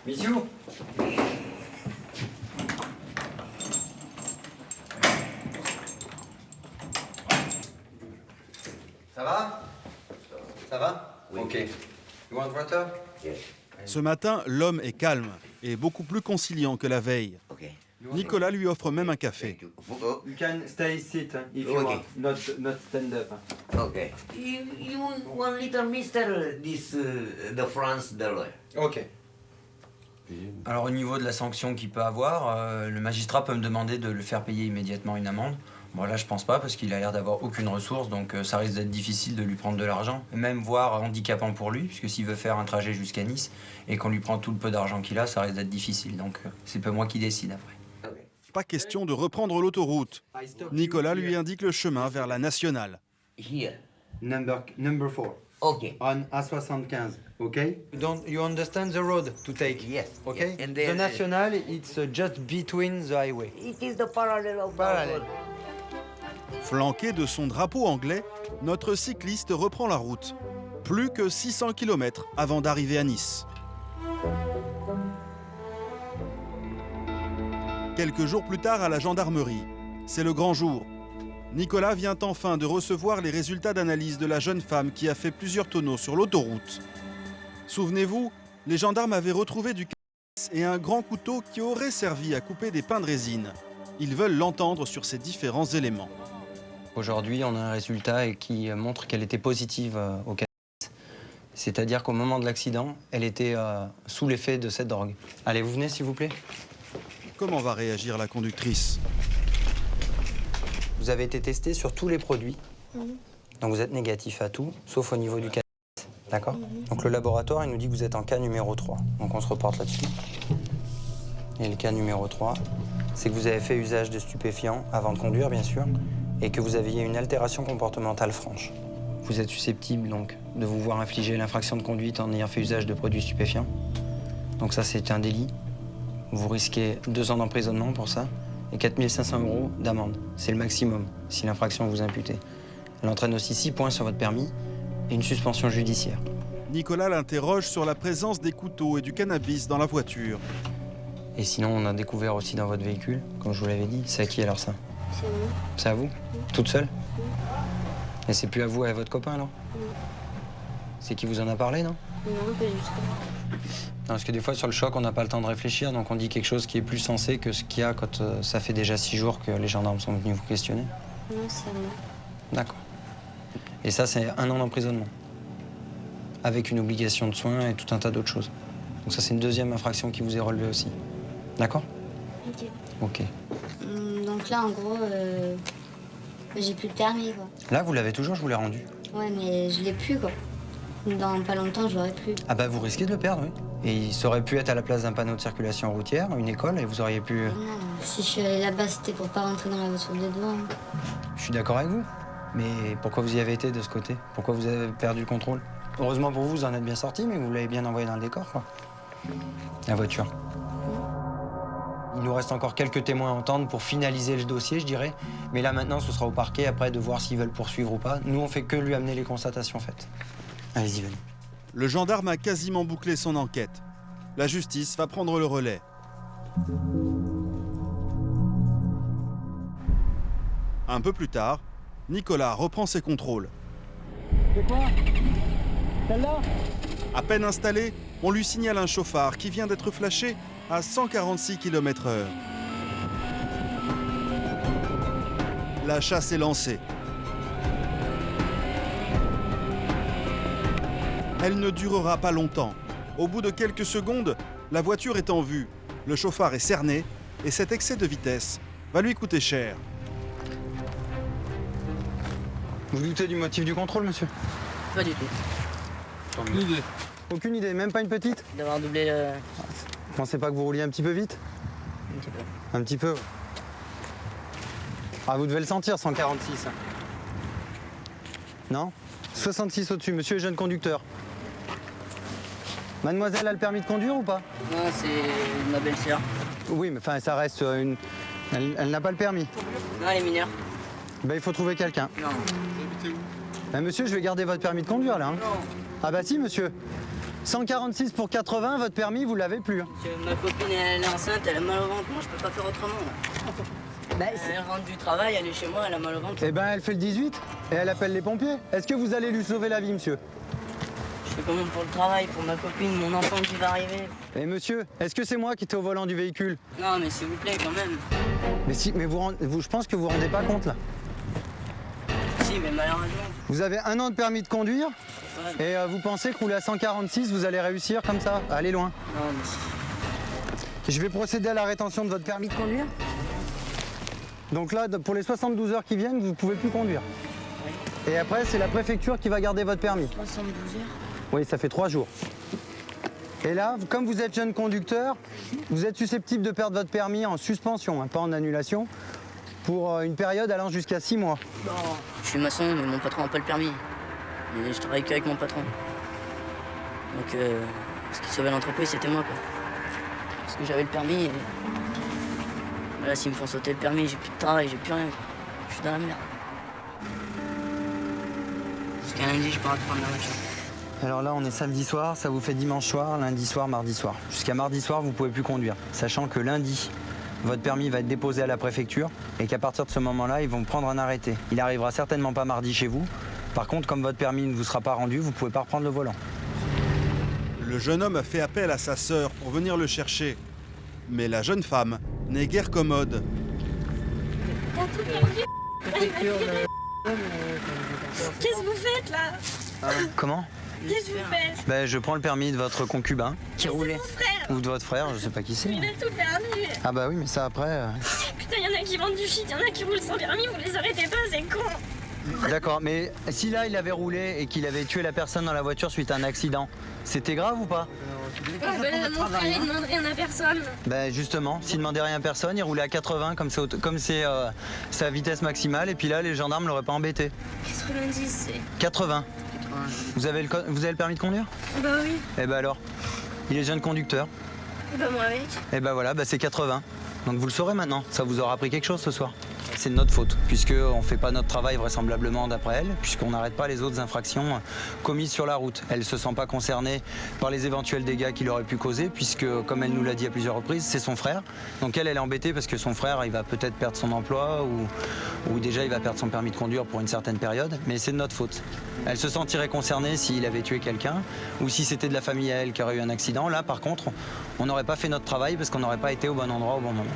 Missiou. Ça va? Ça va? Oui. Ok. You want water? Yes. Ce matin, l'homme est calme et beaucoup plus conciliant que la veille. Okay. Nicolas lui offre même un café. You can stay sit if you want, not stand up. Okay. You one little mister this the France dollar. Ok. Alors au niveau de la sanction qu'il peut avoir, le magistrat peut me demander de le faire payer immédiatement une amende. Bon là je pense pas parce qu'il a l'air d'avoir aucune ressource, donc ça risque d'être difficile de lui prendre de l'argent. Et même voire handicapant pour lui, puisque s'il veut faire un trajet jusqu'à Nice et qu'on lui prend tout le peu d'argent qu'il a, ça risque d'être difficile. Donc c'est pas moi qui décide après. Pas question de reprendre l'autoroute. Nicolas lui indique le chemin vers la nationale. Here. Number 4. Okay. On A75, okay? You understand the road to take? Yes. Okay? Yes. And the national, it's just between the highway. It is the parallel of the road. Flanqué de son drapeau anglais, notre cycliste reprend la route. Plus que 600 km avant d'arriver à Nice. Quelques jours plus tard à la gendarmerie, c'est le grand jour. Nicolas vient enfin de recevoir les résultats d'analyse de la jeune femme qui a fait plusieurs tonneaux sur l'autoroute. Souvenez-vous, les gendarmes avaient retrouvé du cannabis et un grand couteau qui aurait servi à couper des pains de résine. Ils veulent l'entendre sur ces différents éléments. Aujourd'hui, on a un résultat qui montre qu'elle était positive au cannabis. C'est-à-dire qu'au moment de l'accident, elle était sous l'effet de cette drogue. Allez, vous venez s'il vous plaît. Comment va réagir la conductrice? Vous avez été testé sur tous les produits. Donc vous êtes négatif à tout, sauf au niveau du cannabis. D'accord? Donc le laboratoire, il nous dit que vous êtes en cas numéro 3. Donc on se reporte là-dessus. Et le cas numéro 3, c'est que vous avez fait usage de stupéfiants avant de conduire, bien sûr, et que vous aviez une altération comportementale franche. Vous êtes susceptible, donc, de vous voir infliger l'infraction de conduite en ayant fait usage de produits stupéfiants. Donc ça, c'est un délit. Vous risquez 2 ans d'emprisonnement pour ça et 4 500 € d'amende. C'est le maximum si l'infraction vous imputée. Elle entraîne aussi 6 points sur votre permis et une suspension judiciaire. Nicolas l'interroge sur la présence des couteaux et du cannabis dans la voiture. Et sinon, on a découvert aussi dans votre véhicule, comme je vous l'avais dit, c'est à qui alors ça? C'est moi. C'est à vous? Toute seule? Et c'est plus à vous et à votre copain alors? C'est qui vous en a parlé, non? Non, pas du tout. Non, parce que des fois, sur le choc, on n'a pas le temps de réfléchir, donc on dit quelque chose qui est plus sensé que ce qu'il y a quand ça fait déjà 6 jours que les gendarmes sont venus vous questionner. Non, c'est moi. D'accord. Et ça, c'est 1 an d'emprisonnement. Avec une obligation de soins et tout un tas d'autres choses. Donc ça, c'est une deuxième infraction qui vous est relevée aussi. D'accord? Ok. Ok. Donc là, en gros, j'ai plus de permis, quoi. Là, vous l'avez toujours, je vous l'ai rendu. Ouais, mais je l'ai plus, quoi. Dans pas longtemps, je l'aurai plus. Ah bah, vous risquez de le perdre, oui. Et ça aurait pu être à la place d'un panneau de circulation routière, une école, et vous auriez pu... Non, si je suis allée là-bas, c'était pour pas rentrer dans la voiture de devant. Je suis d'accord avec vous. Mais pourquoi vous y avez été de ce côté? Pourquoi vous avez perdu le contrôle? Heureusement pour vous, vous en êtes bien sorti, mais vous l'avez bien envoyé dans le décor, quoi. La voiture. Il nous reste encore quelques témoins à entendre pour finaliser le dossier, je dirais. Mais là, maintenant, ce sera au parquet, après, de voir s'ils veulent poursuivre ou pas. Nous, on fait que lui amener les constatations faites. Allez-y, venez. Le gendarme a quasiment bouclé son enquête. La justice va prendre le relais. Un peu plus tard, Nicolas reprend ses contrôles. C'est quoi? Celle-là? À peine installé, on lui signale un chauffard qui vient d'être flashé à 146 km/h. La chasse est lancée. Elle ne durera pas longtemps. Au bout de quelques secondes, la voiture est en vue, le chauffard est cerné et cet excès de vitesse va lui coûter cher. Vous doutez du motif du contrôle, monsieur? Pas du tout. Aucune idée. Aucune idée, même pas une petite? D'avoir doublé le... Vous pensez pas que vous rouliez un petit peu vite? Un petit peu. Un petit peu. Ah, vous devez le sentir, 146. Non? 66 au-dessus, monsieur est jeune conducteur. Mademoiselle a le permis de conduire ou pas? Non, c'est ma belle-sœur. Oui, mais enfin, ça reste une... Elle n'a pas le permis. Non, elle est mineure. Ben, il faut trouver quelqu'un. Non. Ben, monsieur, je vais garder votre permis de conduire, là. Hein. Non. Ah bah si, monsieur. 146 pour 80, votre permis, vous l'avez plus. Hein. Ma copine, elle est enceinte, elle a mal au ventre. Moi, je peux pas faire autrement. Là. Elle rentre du travail, elle est chez moi, elle a mal au ventre. Eh ben, elle fait le 18 et elle appelle les pompiers. Est-ce que vous allez lui sauver la vie, monsieur? Je fais quand même pour le travail, pour ma copine, mon enfant qui va arriver. Eh monsieur, est-ce que c'est moi qui étais au volant du véhicule? Non, mais s'il vous plaît, quand même. Mais si, mais je pense que vous vous rendez pas compte, là. Si, mais malheureusement. Vous avez 1 an de permis de conduire Ouais. et vous pensez que rouler à 146, vous allez réussir comme ça, à aller loin? Non, mais... Je vais procéder à la rétention de votre permis de conduire. Donc là, pour les 72 heures qui viennent, vous ne pouvez plus conduire. Et après, c'est la préfecture qui va garder votre permis. 72 heures? Oui, ça fait 3 jours. Et là, comme vous êtes jeune conducteur, vous êtes susceptible de perdre votre permis en suspension, hein, pas en annulation, pour une période allant jusqu'à 6 mois. Non. Je suis maçon, mais mon patron n'a pas le permis. Et je travaille qu'avec mon patron. Donc, ce qui sauvait l'entreprise, c'était moi, quoi. Parce que j'avais le permis et... Là, s'ils me font sauter le permis, j'ai plus de travail, j'ai plus rien. Je suis dans la merde. Jusqu'à lundi, je peux reprendre la voiture. Alors là, on est samedi soir, ça vous fait dimanche soir, lundi soir, mardi soir. Jusqu'à mardi soir, vous ne pouvez plus conduire. Sachant que lundi, votre permis va être déposé à la préfecture et qu'à partir de ce moment-là, ils vont prendre un arrêté. Il arrivera certainement pas mardi chez vous. Par contre, comme votre permis ne vous sera pas rendu, vous ne pouvez pas reprendre le volant. Le jeune homme a fait appel à sa sœur pour venir le chercher. Mais la jeune femme n'est guère commode. Qu'est-ce que vous faites là? Comment? Qu'est-ce que vous faites? Ben, je prends le permis de votre concubin qui roulait. Mon frère. Ou de votre frère, je sais pas qui c'est. Il a tout permis. Ah bah oui, mais ça après... Putain, y en a qui vendent du shit, y en a qui roulent sans permis, vous les arrêtez pas, c'est con. D'accord, mais si là il avait roulé et qu'il avait tué la personne dans la voiture suite à un accident, c'était grave ou pas? Mon frère il demande rien à personne. Ben justement, s'il demandait rien à personne, il roulait à 80 comme c'est sa vitesse maximale et puis là les gendarmes l'auraient pas embêté. 90 c'est... 80. Vous avez le permis de conduire? Bah oui. Eh ben alors, il est jeune conducteur. Bah moi avec. Eh ben voilà, c'est 80. Donc vous le saurez maintenant, ça vous aura appris quelque chose ce soir. C'est de notre faute, puisqu'on ne fait pas notre travail vraisemblablement d'après elle, puisqu'on n'arrête pas les autres infractions commises sur la route. Elle ne se sent pas concernée par les éventuels dégâts qu'il aurait pu causer, puisque, comme elle nous l'a dit à plusieurs reprises, c'est son frère. Donc elle est embêtée parce que son frère, il va peut-être perdre son emploi ou déjà il va perdre son permis de conduire pour une certaine période, mais c'est de notre faute. Elle se sentirait concernée s'il avait tué quelqu'un ou si c'était de la famille à elle qui aurait eu un accident. Là, par contre, on n'aurait pas fait notre travail parce qu'on n'aurait pas été au bon endroit au bon moment.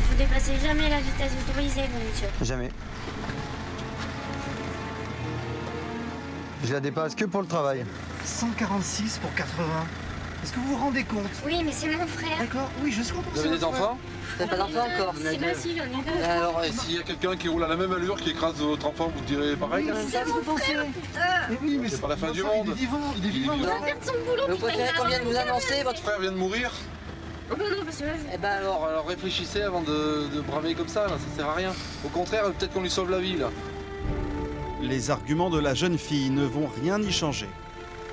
Vous dépassez jamais la vitesse autorisée, vous, monsieur? Jamais. Je la dépasse que pour le travail. 146 pour 80. Est-ce que vous vous rendez compte? Oui, mais c'est mon frère. D'accord, oui, je comprends. Vous avez des enfants? T'as pas d'enfant encore? C'est facile, on est deux. Alors, s'il y a quelqu'un qui roule à la même allure, qui écrase votre enfant, vous direz pareil? C'est mon frère, putain. Oui, mais c'est pas la fin du monde. Il est vivant, il est vivant. Il va perdre son boulot. Vous préférez qu'on vienne vous annoncer? Votre frère vient de mourir? Oh non, parce que... Eh ben alors réfléchissez avant de bramer comme ça, là, ça sert à rien. Au contraire, peut-être qu'on lui sauve la vie, là. Les arguments de la jeune fille ne vont rien y changer.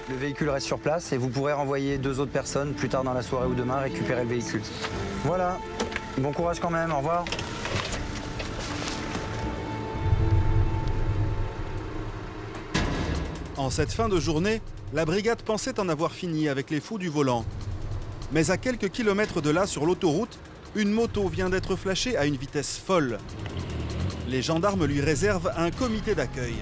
Le véhicule reste sur place et vous pourrez renvoyer 2 autres personnes plus tard dans la soirée ou demain récupérer le véhicule. Voilà, bon courage quand même, au revoir. En cette fin de journée, la brigade pensait en avoir fini avec les fous du volant. Mais à quelques kilomètres de là, sur l'autoroute, une moto vient d'être flashée à une vitesse folle. Les gendarmes lui réservent un comité d'accueil.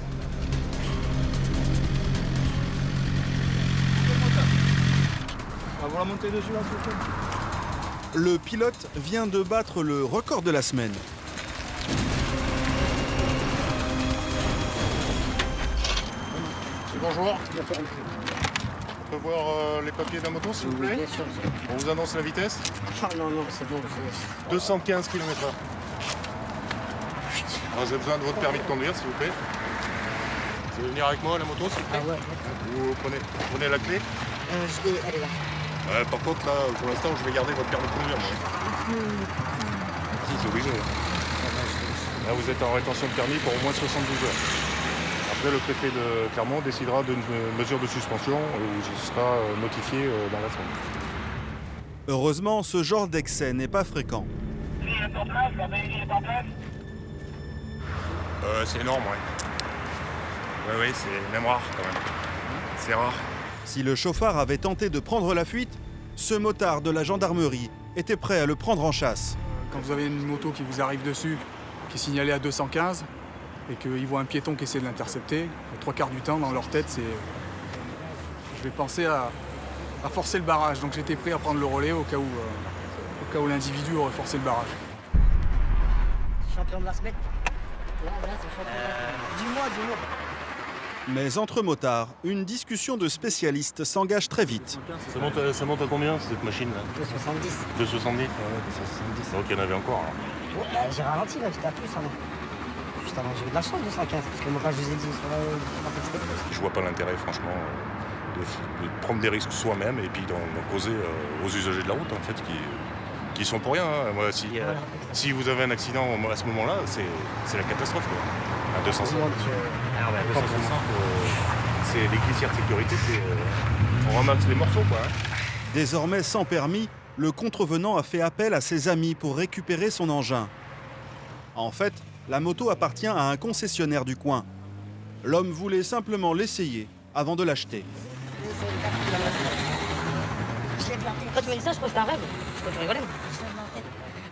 On va voir la montée dessus là, s'il vous plaît. Le pilote vient de battre le record de la semaine. Bonjour. On peut voir les papiers de la moto, s'il vous plaît? Bien sûr. On vous annonce la vitesse? Ah non, non, c'est bon. 215 km/h. Vous avez besoin de votre permis de conduire, s'il vous plaît? Vous allez venir avec moi à la moto, s'il vous plaît? Ah ouais. Vous prenez la clé? Elle est là. Ouais, par contre, là, pour l'instant, je vais garder votre permis de conduire, moi. C'est obligé. Là, vous êtes en rétention de permis pour au moins 72 heures. Après, le préfet de Clermont décidera d'une mesure de suspension et je sera notifié dans la semaine. Heureusement, ce genre d'excès n'est pas fréquent. C'est énorme, ouais. Oui, c'est même rare quand même. C'est rare. Si le chauffard avait tenté de prendre la fuite, ce motard de la gendarmerie était prêt à le prendre en chasse. Quand vous avez une moto qui vous arrive dessus, qui est signalée à 215, et qu'ils voient un piéton qui essaie de l'intercepter, les 3/4 du temps, dans leur tête, c'est... Je vais penser à forcer le barrage. Donc j'étais prêt à prendre le relais au cas où l'individu aurait forcé le barrage. Champion de la semaine. Là, c'est champion de la semaine. Dis-moi. Mais entre motards, une discussion de spécialistes s'engage très vite. Ça monte à combien cette machine-là? 270. 270? Ouais, 270. Donc il y en avait encore. Hein. Ouais, j'ai ralenti là, j'étais à plus avant. Juste avant, j'ai eu de la chance 215, parce que moi quand je vous ai dit, Je vois pas l'intérêt franchement de prendre des risques soi-même et puis d'en causer aux usagers de la route en fait qui sont pour rien. Hein. Moi, si vous avez un accident à ce moment-là, c'est la catastrophe. Quoi. À 260. Alors, à 260, c'est les glissières de sécurité, on ramasse les morceaux. Quoi, hein. Désormais sans permis, le contrevenant a fait appel à ses amis pour récupérer son engin. En fait, la moto appartient à un concessionnaire du coin. L'homme voulait simplement l'essayer avant de l'acheter. Quand tu m'as dit ça, je crois que c'était un rêve. Je crois que tu rigolais.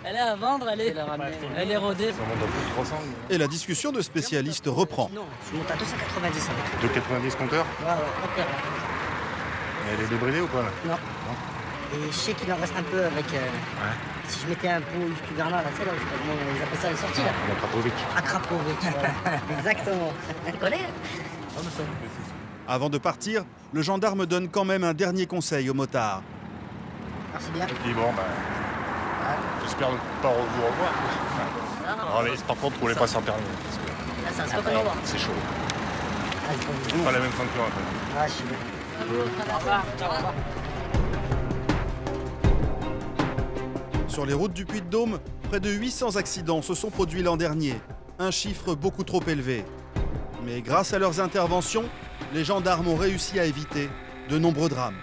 Elle est à vendre, elle est rodée. Ça monte à plus de 300. Et la discussion de spécialistes reprend. Non, je monte à 290 avec. 290 compteurs? Ouais, compteur. Elle est débridée ou pas là? Non. Et je sais qu'il en reste un peu avec... Si je mettais un pot vers là, c'est là, ils appellent ça les sorties là. Un Akrapovic. Akrapovic, voilà. Exactement. Tu connais? Avant de partir, le gendarme donne quand même un dernier conseil au motard. Merci bien. Et puis bon, j'espère ne pas vous revoir. Non, mais par contre, roulez pas sans permis. Parce que là, c'est un spot à voir. C'est chaud. C'est pas la même fonction après. Ah, je suis bien. Au revoir. Sur les routes du Puy-de-Dôme, près de 800 accidents se sont produits l'an dernier, un chiffre beaucoup trop élevé. Mais grâce à leurs interventions, les gendarmes ont réussi à éviter de nombreux drames.